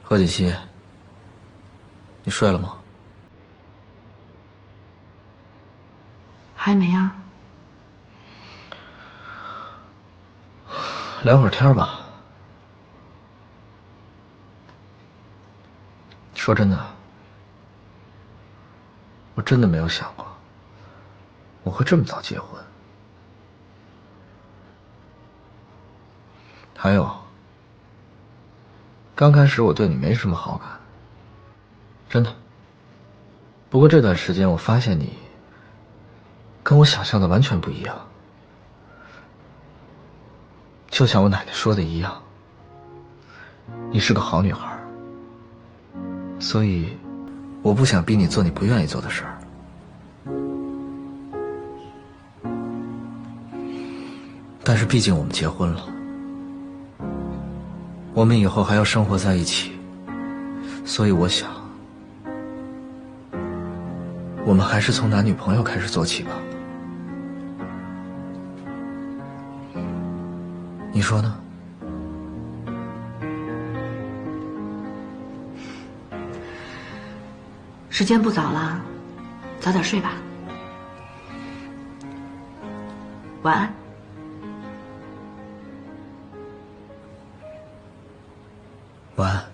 何锦溪，你睡了吗？还没啊。聊会儿天吧。说真的，我真的没有想过我会这么早结婚。还有，刚开始我对你没什么好感，真的。不过这段时间我发现你跟我想象的完全不一样，就像我奶奶说的一样，你是个好女孩，所以我不想逼你做你不愿意做的事儿。但是毕竟我们结婚了，我们以后还要生活在一起，所以我想，我们还是从男女朋友开始做起吧。你说呢？时间不早了，早点睡吧。晚安。晚安。